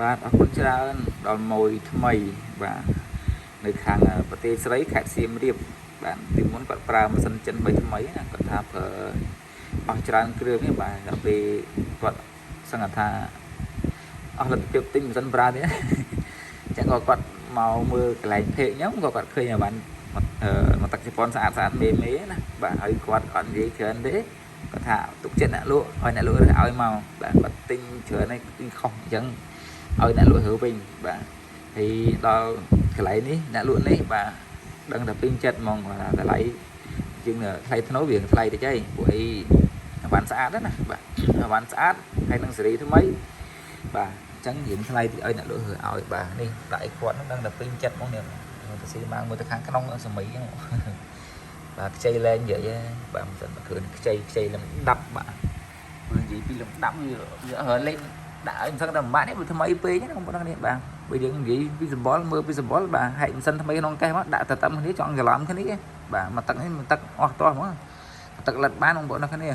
បាទអរគុណច្រើនដល់មួយថ្មីបាទនៅខាងប្រទេសស្រីខេត្តសៀមរាបបាទពីមុនគាត់ប្រើម៉ាស៊ីនចិនថ្មីណាគាត់ថាប្រើអស់ច្រើនគ្រឿងនេះបាទដល់ពេលគាត់សង្កត់ថាអស់លទ្ធភាពទិញម៉ាស៊ីនប្រើនេះចឹងក៏គាត់មកមើលកន្លែងភេកខ្ញុំក៏គាត់ឃើញបានមកទឹកជប៉ុនស្អាតមេណាបាទហើយគាត់អត់និយាយច្រើនទេគាត់ថាទុកចិត្តអ្នកលក់ឲ្យអ្នកលក់រើសឲ្យមកបាទគាត់ទិញច្រើនហើយទិញខុសអញ្ចឹងឲ្យអ្នកលក់រើសវិញបាទហើយដល់កន្លែងនេះអ្នកលក់នេះបាទដឹងតែពេញចិត្តហ្មងថាតម្លៃជាងថ្លៃធ្នូវាថ្លៃតិចហីព្រោះអីអវ៉ាន់ស្អាតណាបាទអវ៉ាន់ស្អាតហើយនឹងសេរីថ្មីបាទអញ្ចឹងរៀងថ្លៃតិចឲ្យអ្នកលក់រើសឲ្យបាទនេះដាក់ឲ្យគាត់ដឹងតែពេញចិត្តហ្មងនេះទៅស៊ីមកមើលទៅខាងក្នុងសម័យហ្នឹងបាទខ្ចីលែងនិយាយបាទមិនសិនមកឃើញខ្ចីលំដាប់បាទមើលនិយាយពីលំដាប់វាលេងដាក់ឲ្យមិនសឹងតែមួយបាក់នេះវាថ្មីពេកណាបងប្អូននេះបាទបើយើងនិយាយពីសម្បល់មើលពីសម្បល់បាទហែកមិនសិនថ្មីក្នុងកេះមកដាក់ទៅតាមគ្នាចង់ច្រឡំគ្នាបាទមកទឹកនេះមកទឹកអស់តោះហ្មងទឹកលិតបានបងប្អូនគ្នា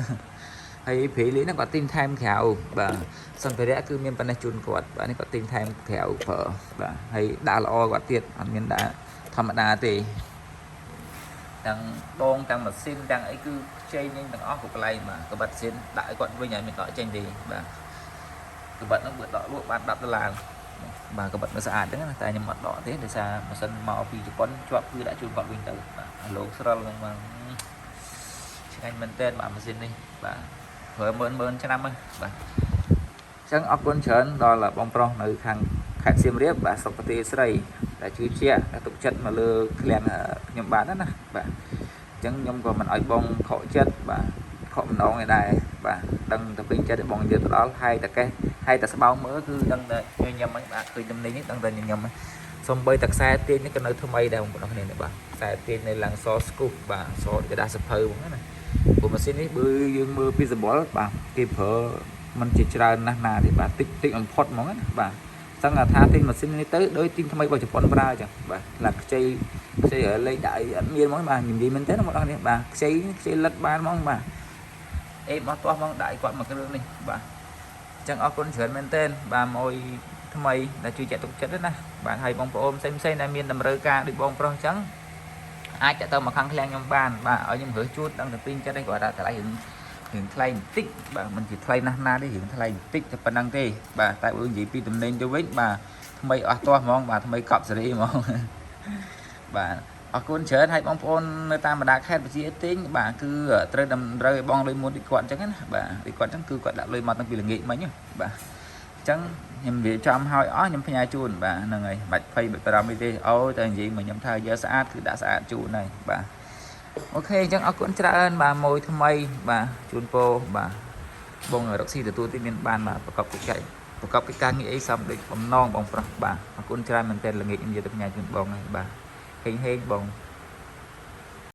ហើយព្រៃលីហ្នឹងគាត់ទិញថែមក្រៅបាទសម្ភារៈគឺមានប៉ុណ្ណេះជូនគាត់បាទនេះគាត់ទិញថែមក្រៅប្រើបាទហើយដាក់ល្អគាត់ទៀតអត់មានដាក់ធម្មតាទេទាំងដងទាំងម៉ាស៊ីនទាំងអីគឺខ្ចីញទាំងអស់គ្រប់កន្លែងបាទក្បិតស៊ីនដាក់ឲ្យគាត់វិញហើយមិនដកចេញទេបាទក្បិតហ្នឹងបើដកលក់បាន$10បាទក្បិតnóស្អាតហ្នឹងតែខ្ញុំអត់ដកទេដោយសារម៉ាស៊ីនមកពីជប៉ុនជាប់គឺដាក់ជូនគាត់វិញទៅបាទលោកស្រុលហ្នឹងបាទឆ្ងាញ់មែនតើបាទម៉ាស៊ីននេះបាទប្រើមើលឆ្នាំហ្នឹងបាទអញ្ចឹងអរគុណច្រើនដល់បងប្រុសនៅខាងខេត្តសៀមរាបបាទស្រុកប្រទេសស្រីដែលជួយជាទុកចិត្តមកលើឃ្លាំងខ្ញុំបានណាបាទអញ្ចឹងខ្ញុំក៏មិនអោយបងខកចិត្តបាទខកម្ដងឯដែរបាទដឹងតែពេញចិត្តបងនិយាយទៅដល់ហើយតែកេះហើយតែស្បោងមើលគឺដឹងតែញញឹមហ្នឹងបាទឃើញទំនិញនេះដឹងតែញញឹមសំបីតែខ្សែទាញនេះក៏នៅថ្មីដែរបងប្អូនគ្នានេះបាទខ្សែទាញនៅឡើងសស្គូបបាទសកដាសភៅហ្នឹងណាព្រោះម៉ាស៊ីននេះបើយើងមើលពីសម្បល់បាទគេប្រើมันជាច្រើនណាស់ណាទេបាទតិចបំផុតហ្មងណាបាទសឹងថាទិញម៉ាស៊ីននេះទៅដោយទិញថ្មីរបស់ជប៉ុនប្រើអញ្ចឹងបាទឡាខ្ចីលេខដាក់អត់មានហ្មងបាទនិយាយមែនទេបងប្អូនគ្នាបាទខ្ចីលិតបានហ្មងបាទអេបអស់ទាស់ហ្មងដាក់ឲ្យគាត់មួយគ្រឿងនេះបាទអញ្ចឹងអរគុណច្រើនមែនទែនបាទមួយថ្មីដែលជួយចាក់ទុកចិត្តណាបាទហើយបងប្អូនផ្សេងដែលមានតម្រូវការដូចបងប្រុសអញ្ចឹងអាចចាក់ទៅមកខាងឃ្លាំងខ្ញុំបានបាទឲ្យខ្ញុំរើសជូតដឹងតែពេញចិត្តឯងគាត់ថាតម្លៃរឿងថ្លៃបន្តិចបាទមិនជាថ្លៃណាស់ណាទេរឿងថ្លៃបន្តិចតែប៉ុណ្្នឹងទេបាទតែបើនិយាយពីតំណែងទៅវិញបាទថ្មីអស់ទាស់ហ្មងបាទថ្មីកប់សេរីហ្មងបាទអរគុណច្រើនឲ្យបងប្អូននៅតាមបណ្ដាខេត្តប្រជាទិញបាទគឺត្រូវតម្រូវឲ្យបងលុយមុនដូចគាត់អញ្ចឹងណាបាទដូចគាត់អញ្ចឹងគឺគាត់ដាក់លុយមកតាំងពីល្ងាចមិញបាទអញ្ចឹងខ្ញុំនិយាយចំឲ្យអស់ខ្ញុំផ្ញើជូនបាទហ្នឹងហើយបាច់ភ័យបាច់បារម្ភអីទេអូតែនិយាយមកខ្ញុំថាយកស្អាតគឺដាក់ស្អាតជូនហើយបាទអូខេអញ្ចឹងអរគុណច្រើនបាទមួយថ្មីបាទជូនពរបាទបងរកស៊ីទទួលទីមានបានបាទប្រកបកិច្ចការងារអីសំដូចបំណងបងប្រុសបាទអរគុណច្រើនមែនទែនល្ងាចខ្ញុំយកទៅផ្ញើជូនបងហើយបាទហេងបង